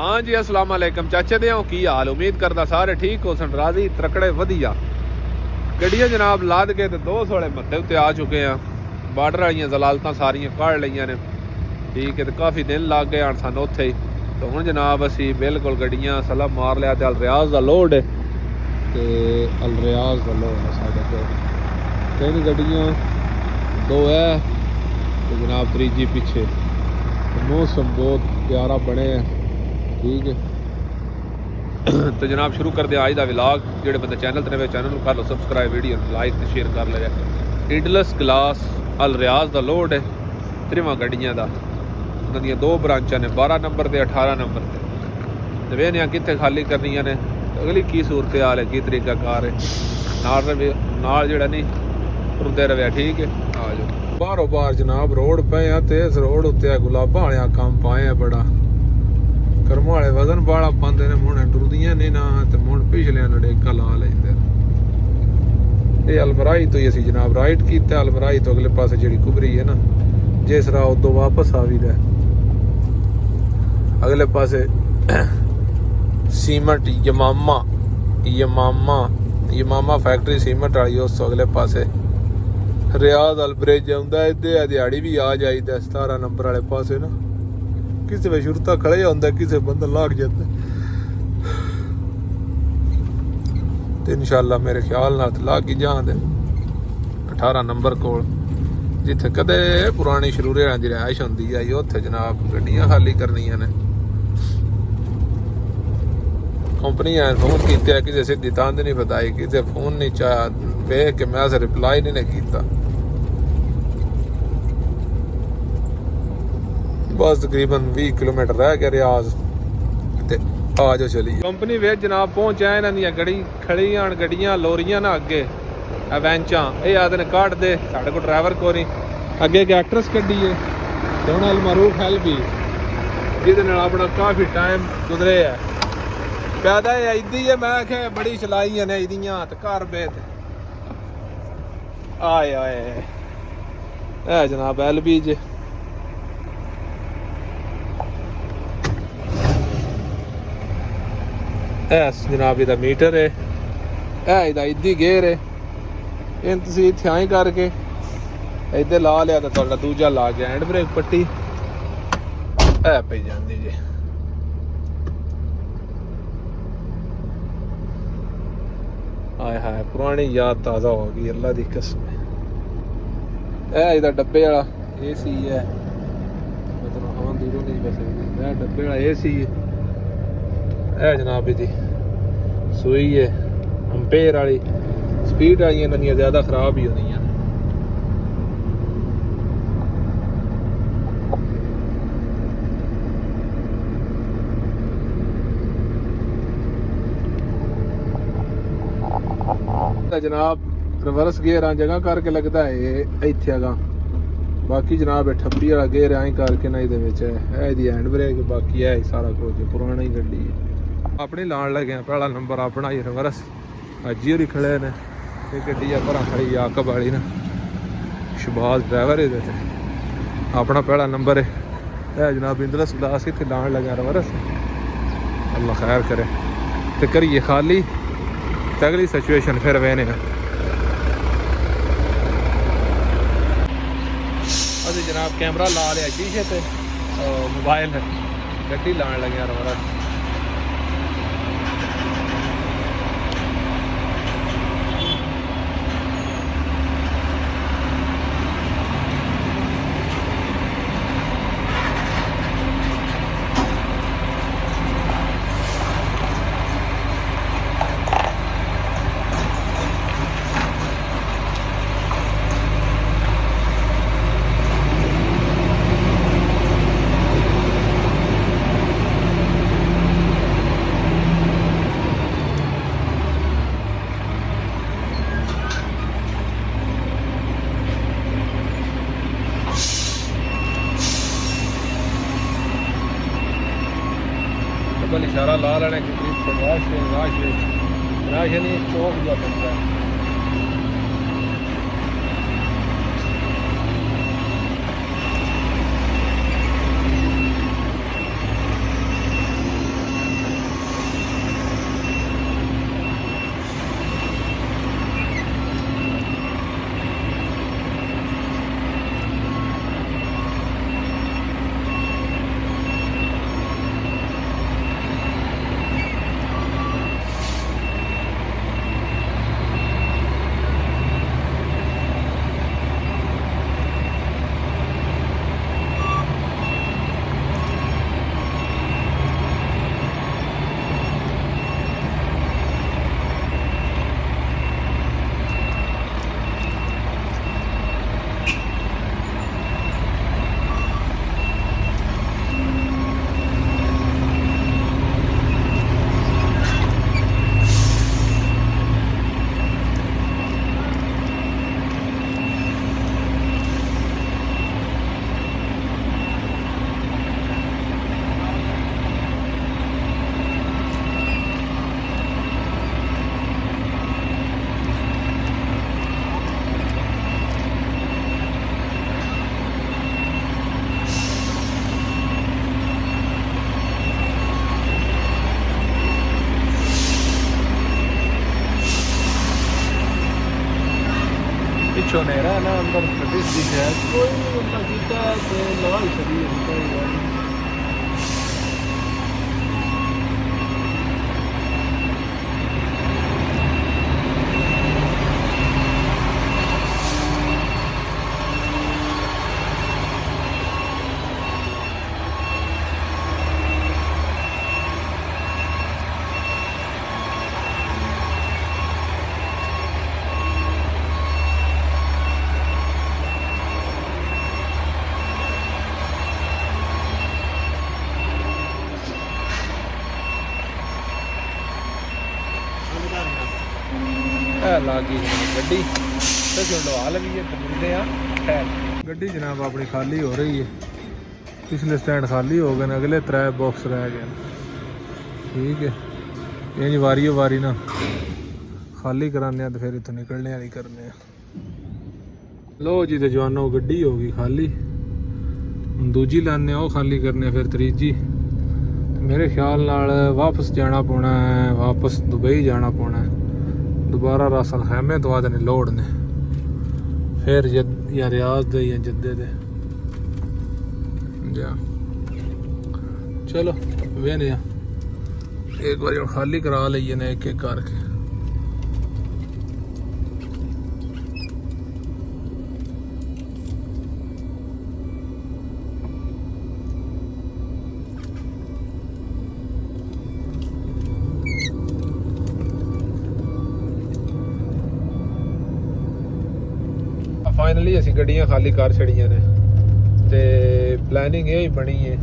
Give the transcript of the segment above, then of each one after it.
हाँ जी अस्सलाम वालेकुम चाचे दे हो की हाल। उम्मीद करदा सारे ठीक हो सन, राजी त्रकड़े वधिया। गड्डियां जनाब लाद के ते 200 वाले मत्थे उत्ते आ चुके हैं। बार्डर वाली जलालतां सारियां काढ़ लईयां ने, ठीक है। तो काफ़ी दिन लग गए सन उत्थे ही। तो हुण जनाब असी बिल्कुल गड्डियां सलब मार लिया ते अल रियाज दा लोड है ते अल रियाज दा लोड है साढ़े कोल। 3 गड्डियां, 2 है ते जनाब त्रीजी पिछे। मौसम बहुत प्यारा बने है, ठीक है। तो जनाब शुरू कर दिया अज का विलाग। जोड़े बंदे चैनल ते नवे चैनल कर लो सबसक्राइब, वीडियो लाइक ते शेयर कर ले। इडलस ग्लास अल रियाज का लोड है 3 गड्डियां का। उन्होंने 2 ब्रांचा ने 12 नंबर से 18 नंबर से। वेखने कितने खाली करनिया ने, अगली की सूरत हाल है, की तरीका कार है। नाल जोड़ा नहीं रुंदे रवे, ठीक है। आ जाओ बारों बार जनाब रोड पे ते इस रोड उत्ते गुलाबा वाले काम पाए है बड़ा। कर्मा वाले वजन बाड़ा पाते ने, मुड़े टुरदियां ने ना ते मुड़ पिछले नड़ेका ला लेंदे। ये अलमराई तो ही असी जनाब राइट किया। अलमराई तो अगले पासे जी कुबरी है ना, जिस राह उदों वापस आ भी गए। अगले पासे सीमेंट यमामा यमामा यमामा फैक्ट्री सीमेंट वाली, उस तो अगले पासे रियाज अल ब्रिज आउंदा। इधर दिहाड़ी भी आ जाइदा 17 नंबर वाले पासे ना। किसी वे शुरता खड़े होंदा, किसी बंदा लाग जाता। तो इंशाल्लाह मेरे ख्याल नाल लाग ही जान दे 18 नंबर कोल, जिथे कदे पुरानी शरूरे वाली रिहाइश होंदी है, उत्थे जनाब गड्डियां खाली करनियां ने। कंपनी फोन किया, किसी सीधी तंद नहीं बताई, किसी फोन नहीं चाया वेख के मैं रिप्लाई नहीं किया। बस तकरीबन 20 किलोमीटर रह गया रियाज ते आ जाओ चलिए। कंपनी वे जनाब पहुंचा इन्हां दी गड्डी खड़ियां गड्डियां लोरियां ना अगे वैंचां। ये आदे ने काट दे, साढ़े को ड्राइवर को नहीं। अगे एक एक्ट्रेस कड्डी है ते हुण अल मरूफ हैल भी, जिहदे नाल अपना काफ़ी टाइम गुजरे है। पैदा इदी है, मैं आख्या बड़ी चलाइयां ने इदियां ते घर बेत आए आए है जनाब एल बी जे। जनाब इहदा मीटर है, इहदा इदी गेयर है। इन तुसीं इत्थे आए करके इधर ला लिया तो तुहाडा दूजा ला गया हैंड ब्रेक पट्टी है पई जांदी जी। हाय हाय पुरानी याद ताज़ा हो गई, अल्लाह दी कसम। इहदा डब्बे वाला AC है, मतलब हवा दूरों नहीं बस डब्बे वाला AC है जनाब। इहदी सूई है अंपेयर वाली, स्पीड वाली इन्हां ज़्यादा खराब ही होंदियां। जनाब रिवर्स गेयर आ जगह करके लगता है इत्थे अगा। बाकी जनाब ठप्पी वाला गेयर आई करके ना इहदे विच है इहदी हैंड ब्रेक, बाकी है सारा कुछ पुरानी गड्डी है। अपनी लाण लगे पहला नंबर अपना ही रिवर्स अजी होरी खड़े ने। ये गड्डी है भरा खड़ी आकब वाली ना, शबाज ड्राइवर ये अपना पहला नंबर है जनाब। इंदलस ग्लास इतने लाण लगे रिवर्स, अल्लाह खैर करे तो करिए खाली। तो अगली सिचुएशन फिर वेने अभी जनाब कैमरा ला लिया शीशे पे, मोबाइल गड्डी लाण लगे रिवर्स। बल इशारा ला लेने के करीब राश नहीं चौक जा सकता है। ਪਿੱਛੋਂ ਨੇਰਾ ਨਾ ਅੰਦਰ ਫਟਿਸ ਦੀ ਹੈ ਕੋਈ ਬੰਦਾ ਕੀਤਾ ਤੇ ਨਾਲ ਚਲੀ ਜਾਂਦਾ ਹੈ। लागी गड्डी तो लवा लगी है मिलते हैं। गड्डी जनाब अपनी खाली हो रही है, पिछले स्टैंड खाली हो गए, अगले 3 बॉक्स रह गए। ठीक है इंज वारी वारी ना खाली कराने तो फिर इतों निकलने वाली करने। लो जी तो जवानों गड्डी हो गई खाली, दूजी लाने वो खाली करने, फिर तीजी मेरे ख्याल नाल वापस जाना पौना है, वापस दुबई जाना पौना है। दोबारा रासल खैमे तो आदे ने लोड ने फिर या रियाज दे या जद्दे दे जा। चलो वेने एक बार खाली करा लीए ने एक एक करके। फाइनली असी गड्डियां खाली कर छड़ियां ने ते प्लानिंग यही बनी है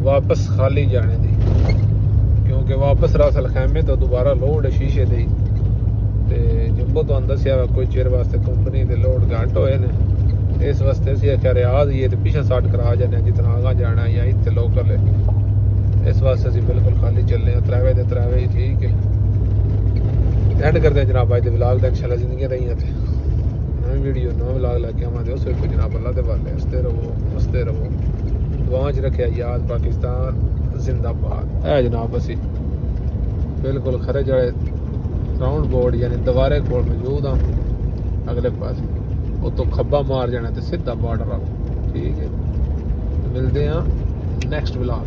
वापस खाली जाने दी, क्योंकि वापस रासल खैमे तो दोबारा लोड है शीशे दी ते जिम्बो तो दसिया कोई चिर वास्ते कंपनी दे लोड घट होए ने, इस वास्ते असी आख्या रियाज ही तो पिछा साट करा जाने जितना आगा जाना या इतने लोकल है, इस वास्ते असी बिल्कुल खाली चलने 3 दे 3 ही। ठीक है एंड करते हैं जनाब अज दे व्लॉग दा। इंशाल्लाह जिंदगी रही थे नवी वीडियो नवा व्लॉग लैके आवांगे, उस वेले जनाब अल्लाह दे वाले हसते रहो दुआं च रखिया याद। पाकिस्तान जिंदाबाद। है जनाब असी बिल्कुल खरे जड़े राउंड बोर्ड यानी दवारे कोल मौजूद हाँ, अगले पास उतो खब्बा मार जाना तो सीधा बॉर्डर आ। ठीक है मिलते हैं नेक्स्ट व्लॉग।